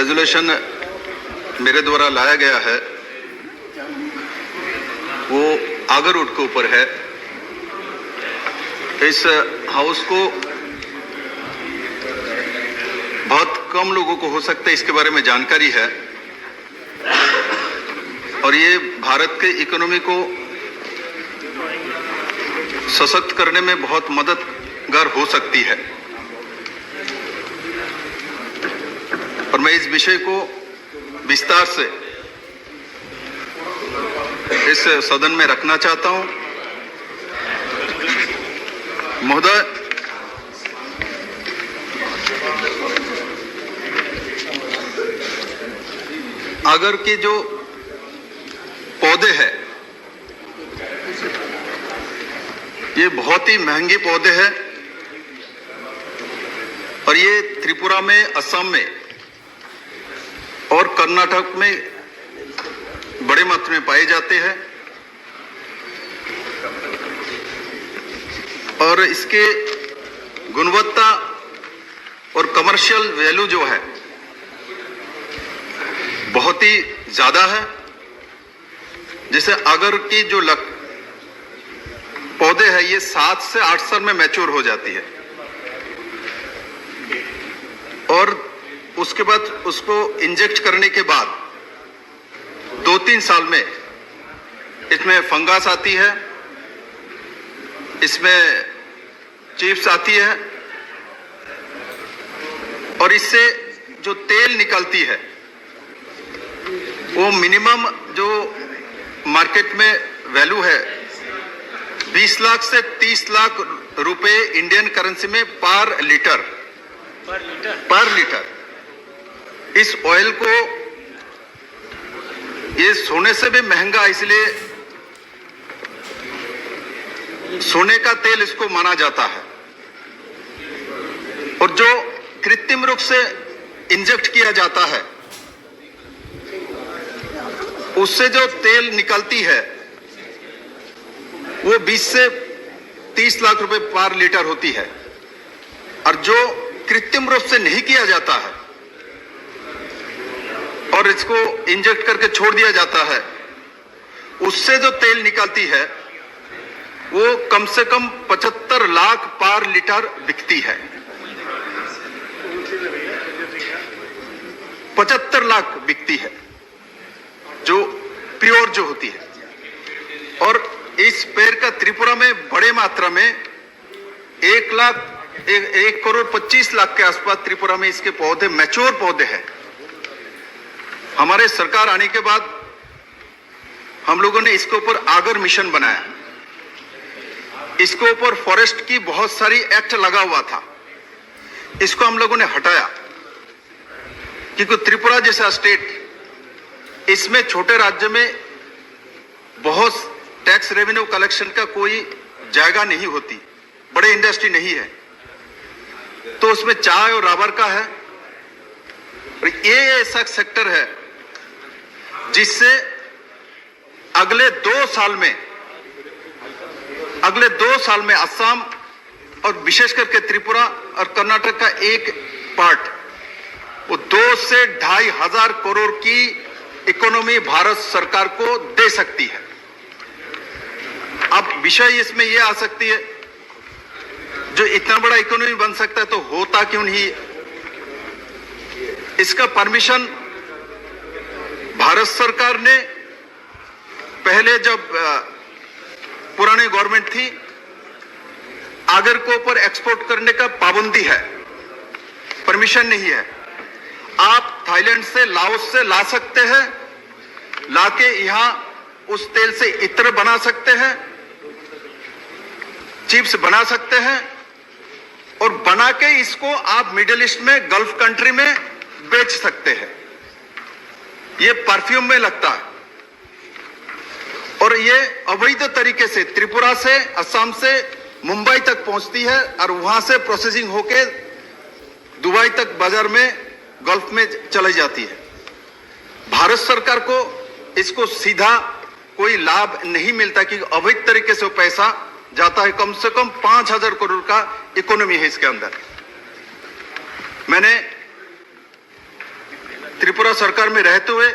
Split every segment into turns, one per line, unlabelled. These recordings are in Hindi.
रेजोल्यूशन मेरे द्वारा लाया गया है वो आगर रोड के ऊपर है। इस हाउस को बहुत कम लोगों को हो सकता है इसके बारे में जानकारी है और ये भारत के इकोनॉमी को सशक्त करने में बहुत मददगार हो सकती है और मैं इस विषय को विस्तार से इस सदन में रखना चाहता हूं। महोदय, आगर के जो पौधे हैं ये बहुत ही महंगे पौधे हैं और ये त्रिपुरा में, असम में और कर्नाटक में बड़े मात्रा में पाए जाते हैं और इसके गुणवत्ता और कमर्शियल वैल्यू जो है बहुत ही ज्यादा है। जैसे आगर की जो पौधे हैं ये 7 से 8 साल में मैच्योर हो जाती है और उसके बाद उसको इंजेक्ट करने के बाद 2-3 साल में इसमें फंगस आती है, इसमें चिप्स आती है और इससे जो तेल निकलती है वो मिनिमम जो मार्केट में वैल्यू है 20 लाख से 30 लाख रुपए इंडियन करेंसी में पर लीटर। इस ऑयल को ये सोने से भी महंगा, इसलिए सोने का तेल इसको माना जाता है और जो कृत्रिम रूप से इंजेक्ट किया जाता है उससे जो तेल निकलती है वो 20 से 30 लाख रुपए पर लीटर होती है और जो कृत्रिम रूप से नहीं किया जाता है और इसको इंजेक्ट करके छोड़ दिया जाता है उससे जो तेल निकलती है वो कम से कम 75 लाख पर लीटर बिकती है। 75 लाख बिकती है जो प्योर जो होती है और इस पेड़ का त्रिपुरा में बड़े मात्रा में 1 करोड़ 25 लाख के आसपास त्रिपुरा में इसके पौधे, मैच्योर पौधे हैं। हमारे सरकार आने के बाद हम लोगों ने इसके ऊपर आगर मिशन बनाया। इसके ऊपर फॉरेस्ट की बहुत सारी एक्ट लगा हुआ था, इसको हम लोगों ने हटाया क्योंकि त्रिपुरा जैसा स्टेट, इसमें छोटे राज्य में बहुत टैक्स रेवेन्यू कलेक्शन का कोई जगह नहीं होती, बड़े इंडस्ट्री नहीं है, तो उसमें चाय और रबर का है और ये ऐसा सेक्टर है जिससे अगले 2 साल में असम और विशेष करके त्रिपुरा और कर्नाटक का एक पार्ट वो 2 से 2,500 करोड़ की इकोनॉमी भारत सरकार को दे सकती है। अब विषय इसमें यह आ सकती है जो इतना बड़ा इकोनॉमी बन सकता है तो होता क्यों नहीं? इसका परमिशन भारत सरकार ने पहले जब पुरानी गवर्नमेंट थी, आगर के ऊपर एक्सपोर्ट करने का पाबंदी है, परमिशन नहीं है। आप थाईलैंड से, लाओस से ला सकते हैं, लाके यहां उस तेल से इत्र बना सकते हैं, चिप्स बना सकते हैं और बना के इसको आप मिडिल ईस्ट में, गल्फ कंट्री में बेच सकते हैं। ये परफ्यूम में लगता है और ये अवैध तरीके से त्रिपुरा से, असम से मुंबई तक पहुंचती है और वहां से प्रोसेसिंग होके दुबई तक बाजार में, गल्फ में चली जाती है। भारत सरकार को इसको सीधा कोई लाभ नहीं मिलता कि अवैध तरीके से पैसा जाता है। कम से कम 5,000 करोड़ का इकोनॉमी है इसके अंदर। मैंने त्रिपुरा सरकार में रहते हुए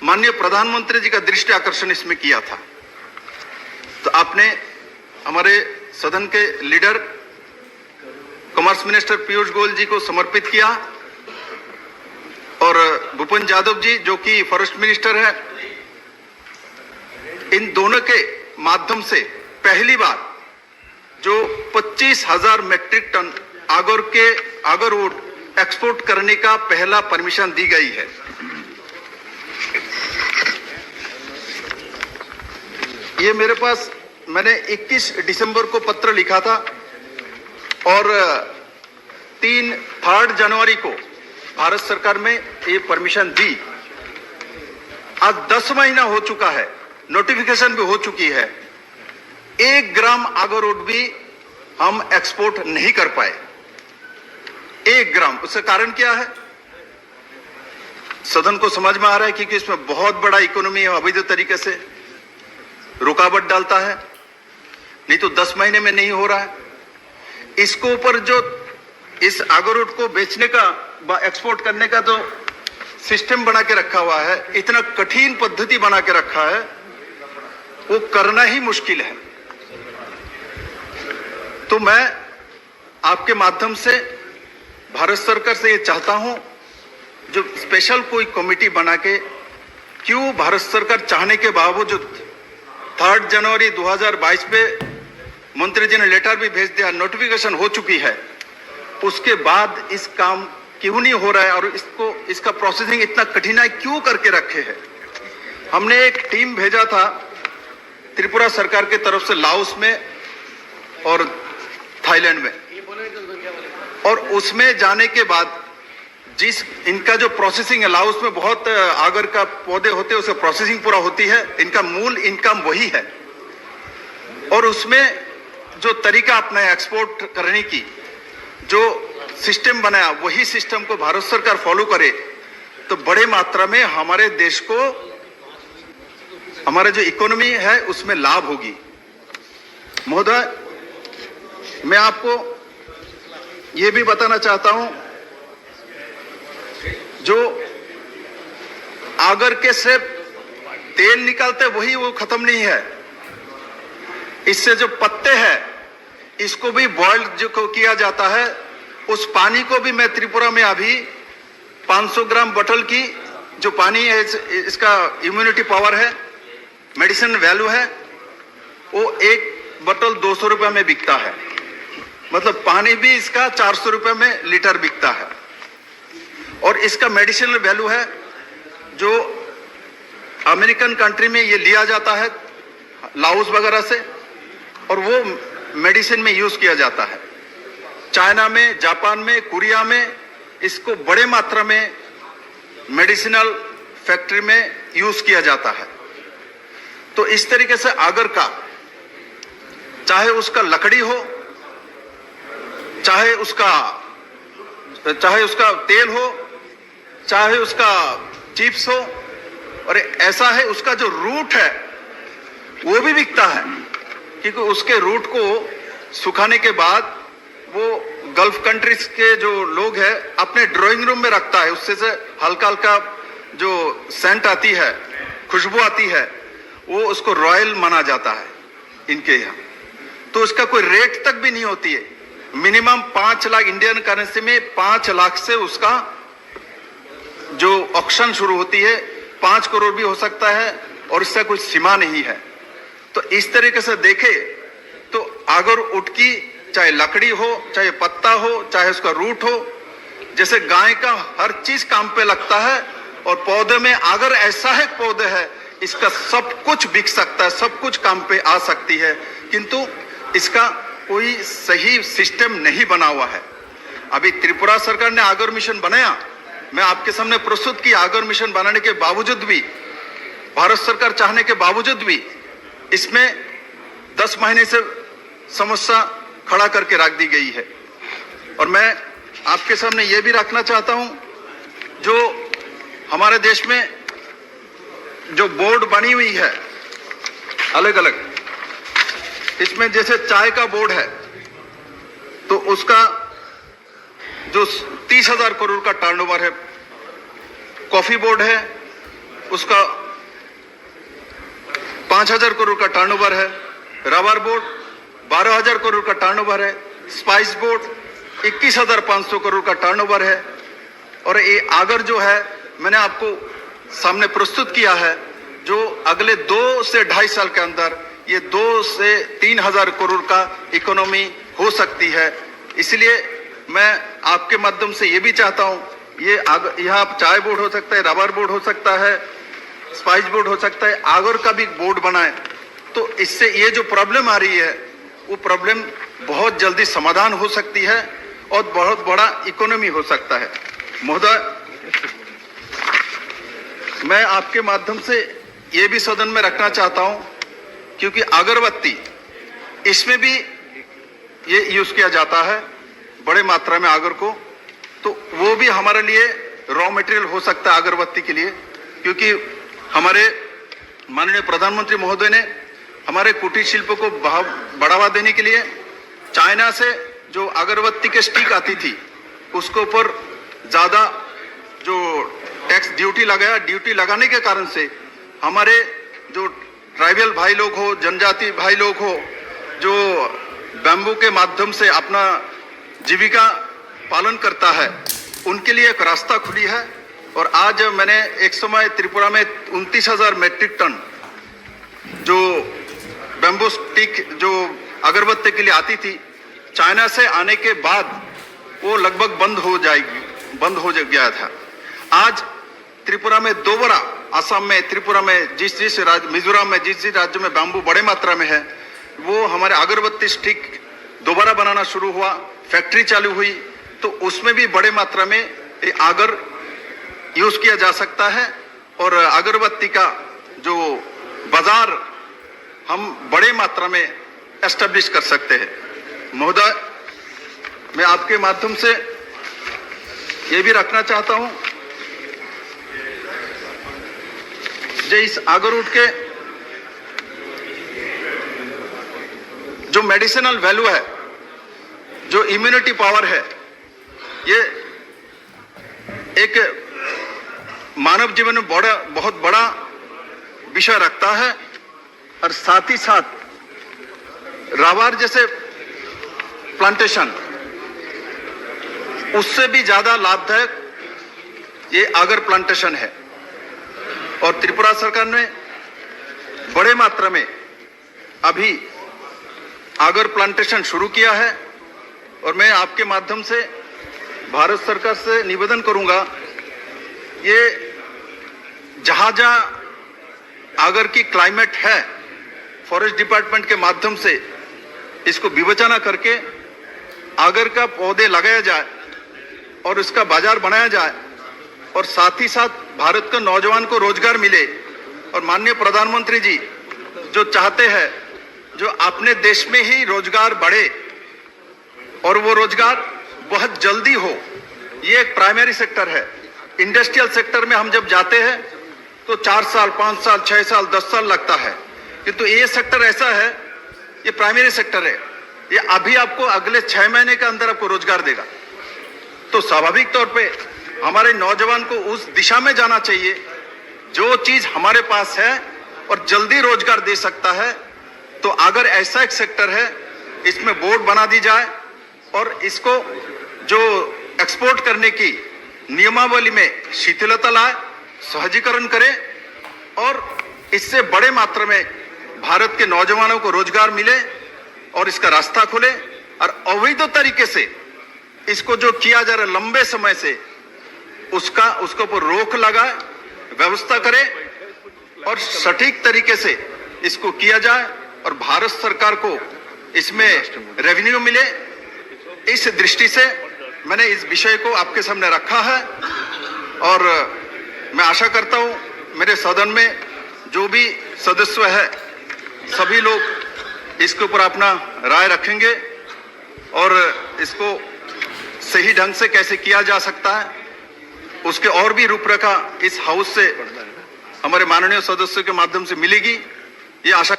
माननीय प्रधानमंत्री जी का दृष्टि आकर्षण इसमें किया था। तो आपने हमारे सदन के leader commerce minister Piyush Goyal ji को समर्पित किया और भूपेन्द्र यादव जी जो कि फॉरेस्ट मिनिस्टर है, इन दोनों के माध्यम से पहली बार जो 25,000 मेट्रिक टन आगरवुड एक्सपोर्ट करने का पहला परमिशन दी गई है। ये मेरे पास मैंने 21 दिसंबर को पत्र लिखा था और 3 जनवरी को भारत सरकार में ये परमिशन दी। आज 10 महीना हो चुका है, नोटिफिकेशन भी हो चुकी है, 1 ग्राम आगरवुड भी हम एक्सपोर्ट नहीं कर पाए। 1 ग्राम। उसका कारण क्या है? सदन को समझ में आ रहा है क्योंकि इसमें बहुत बड़ा इकोनॉमी है, अवैध तरीके से रुकावट डालता है, नहीं तो 10 महीने में नहीं हो रहा है। इसको ऊपर जो इस आगरवुड को बेचने का एक्सपोर्ट करने का जो सिस्टम बना के रखा हुआ है, इतना कठिन पद्धति बना के रखा है, वो करना ही मुश्किल है। तो मैं आपके माध्यम से भारत सरकार से ये चाहता हूं, जो स्पेशल कोई कमेटी बना के, क्यों भारत सरकार चाहने के बावजूद 3 जनवरी 2022 पे मंत्री जी ने लेटर भी भेज दिया, नोटिफिकेशन हो चुकी है, उसके बाद इस काम क्यों नहीं हो रहा है और इसका प्रोसेसिंग इतना कठिनाई क्यों करके रखे हैं। हमने एक टीम भेजा था त्रिपुरा सरकार की तरफ से लाओस में और थाईलैंड में, और उसमें जाने के बाद जिस इनका जो प्रोसेसिंग है, लाओस में बहुत आगर का पौधे होते हैं, उसका प्रोसेसिंग पूरा होती है, इनका मूल इनकम वही है, और उसमें जो तरीका अपनाया एक्सपोर्ट करने की, जो सिस्टम बनाया, वही सिस्टम को भारत सरकार फॉलो करे तो बड़े मात्रा में हमारे देश को, हमारे जो इकोनॉमी है उसमें लाभ होगी। महोदय, मैं आपको यह भी बताना चाहता हूं, जो आगर के से तेल निकालते वही वो खत्म नहीं है, इससे जो पत्ते हैं इसको भी बॉयल जो किया जाता है, उस पानी को भी मैं त्रिपुरा में अभी 500 ग्राम बोतल की जो पानी है, इसका इम्यूनिटी पावर है, मेडिसिन वैल्यू है, वो एक बोतल 200 रुपए में बिकता है। मतलब पानी भी इसका 400 रुपए में लीटर बिकता है, और इसका मेडिसिनल वैल्यू है, जो अमेरिकन कंट्री में ये लिया जाता है लाओस वगैरह से, और वो मेडिसिन में यूज किया जाता है। चाइना में, जापान में, कोरिया में इसको बड़े मात्रा में मेडिसिनल फैक्ट्री में यूज किया जाता है। तो इस तरीके से आगर का, चाहे उसका लकड़ी हो, चाहे उसका तेल हो, चाहे उसका चिप्स हो, और ऐसा है उसका जो रूट है वो भी बिकता है, क्योंकि उसके रूट को सुखाने के बाद वो गल्फ कंट्रीज के जो लोग हैं अपने ड्राइंग रूम में रखता है, उससे से हल्का हल्का जो सेंट आती है, खुशबू आती है, वो उसको रॉयल माना जाता है इनके यहाँ। तो उसका कोई रेट तक भी नहीं होती है, मिनिमम 5 लाख इंडियन करेंसी में 5 लाख से उसका जो ऑक्शन शुरू होती है, 5 करोड़ भी हो सकता है, और इससे कोई सीमा नहीं है। तो इस तरीके से देखे तो आगरवुड की चाहे लकड़ी हो, चाहे पत्ता हो, चाहे उसका रूट हो, जैसे गाय का हर चीज काम पे लगता है, और पौधे में अगर ऐसा है पौधे है, इसका सब कुछ बिक सकता है, सब कुछ काम पे आ सकती है, किंतु इसका कोई सही सिस्टम नहीं बना हुआ है। अभी त्रिपुरा सरकार ने आगर मिशन बनाया, मैं आपके सामने प्रस्तुत किया, आगर मिशन बनाने के बावजूद भी, भारत सरकार चाहने के बावजूद भी, इसमें 10 महीने से समस्या खड़ा करके रख दी गई है। और मैं आपके सामने यह भी रखना चाहता हूं, जो हमारे देश में जो बोर्ड बनी हुई है अलग अलग, इसमें जैसे चाय का बोर्ड है, तो उसका जो 30,000 करोड़ का टर्नओवर है कॉफी बोर्ड है, उसका 5,000 करोड़ का टर्नओवर है। रबर बोर्ड 12,000 करोड़ का टर्नओवर है। स्पाइस बोर्ड 21,500 करोड़ का टर्नओवर है। और ये आगर जो है मैंने आपको सामने प्रस्तुत किया है, जो अगले 2 से 2.5 साल के अंदर ये 2 से 3,000 करोड़ का इकोनॉमी हो सकती है। इसलिए मैं आपके माध्यम से ये भी चाहता हूं, ये यहाँ चाय बोर्ड हो सकता है, रबर बोर्ड हो सकता है, स्पाइस बोर्ड हो सकता है, आगर का भी बोर्ड बनाए, तो इससे ये जो प्रॉब्लम आ रही है वो प्रॉब्लम बहुत जल्दी समाधान हो सकती है और बहुत बड़ा इकोनॉमी हो सकता है। महोदय, मैं आपके माध्यम से ये भी सदन में रखना चाहता हूं, क्योंकि अगरबत्ती इसमें भी ये यूज किया जाता है बड़े मात्रा में आगर को, तो वो भी हमारे लिए रॉ मटेरियल हो सकता है अगरबत्ती के लिए। क्योंकि हमारे माननीय प्रधानमंत्री महोदय ने हमारे कुटीर शिल्प को बढ़ावा देने के लिए चाइना से जो अगरबत्ती के स्टिक आती थी उसके ऊपर ज्यादा जो टैक्स ड्यूटी लगाया। ड्यूटी लगाने के कारण से हमारे जो ट्राइबल भाई लोग हो, जनजाति भाई लोग हो, जो बैम्बू के माध्यम से अपना जीविका पालन करता है, उनके लिए एक रास्ता खुली है। और आज मैंने एक समय त्रिपुरा में 29,000 मैट्रिक टन जो बैम्बू स्टिक जो अगरबत्ती के लिए आती थी, चाइना से आने के बाद वो लगभग बंद हो गया था। आज त्रिपुरा में दोबारा, असम में, त्रिपुरा में, जिस राज्य, मिजोरम में, जिस राज्य में बैम्बू बड़े मात्रा में है, वो हमारे अगरबत्ती स्टिक दोबारा बनाना शुरू हुआ, फैक्ट्री चालू हुई, तो उसमें भी बड़े मात्रा में आगर यूज किया जा सकता है और अगरबत्ती का जो बाजार हम बड़े मात्रा में एस्टेब्लिश कर सकते हैं। महोदय, मैं आपके माध्यम से ये भी रखना चाहता हूं, जो इस आगरवुड के जो मेडिसिनल वैल्यू है, जो इम्यूनिटी पावर है, ये एक मानव जीवन में बहुत बड़ा विषय रखता है। और साथ ही साथ रबर जैसे प्लांटेशन, उससे भी ज्यादा लाभदायक ये आगर प्लांटेशन है। और त्रिपुरा सरकार ने बड़े मात्रा में अभी आगर प्लांटेशन शुरू किया है। और मैं आपके माध्यम से भारत सरकार से निवेदन करूंगा, ये जहां आगर की क्लाइमेट है, फॉरेस्ट डिपार्टमेंट के माध्यम से इसको विवेचना करके आगर का पौधे लगाया जाए और इसका बाजार बनाया जाए, और साथ ही साथ भारत के नौजवान को रोजगार मिले। और माननीय प्रधानमंत्री जी जो चाहते हैं, जो अपने देश में ही रोजगार बढ़े और वो रोजगार बहुत जल्दी हो, ये एक प्राइमरी सेक्टर है। इंडस्ट्रियल सेक्टर में हम जब जाते हैं तो 4 साल, 5 साल, 6 साल, 10 साल लगता है, किंतु ये सेक्टर ऐसा है, ये प्राइमरी सेक्टर है, ये अभी आपको अगले 6 महीने के अंदर आपको रोजगार देगा। तो स्वाभाविक तौर पे हमारे नौजवान को उस दिशा में जाना चाहिए, जो चीज हमारे पास है और जल्दी रोजगार दे सकता है। तो अगर ऐसा एक सेक्टर है, इसमें बोर्ड बना दी जाए और इसको जो एक्सपोर्ट करने की नियमावली में शिथिलता लाए, सहजीकरण करे, और इससे बड़े मात्रा में भारत के नौजवानों को रोजगार मिले और इसका रास्ता खुले। और अवैध तरीके से इसको जो किया जा रहा है लंबे समय से, उसके ऊपर रोक लगाए, व्यवस्था करे और सटीक तरीके से इसको किया जाए और भारत सरकार को इसमें रेवेन्यू मिले। इस दृष्टि से मैंने इस विषय को आपके सामने रखा है और मैं आशा करता हूं मेरे सदन में जो भी सदस्य है सभी लोग इसके ऊपर अपना राय रखेंगे और इसको सही ढंग से कैसे किया जा सकता है उसके और भी रूपरेखा इस हाउस से हमारे माननीय सदस्यों के माध्यम से मिलेगी, ये आशा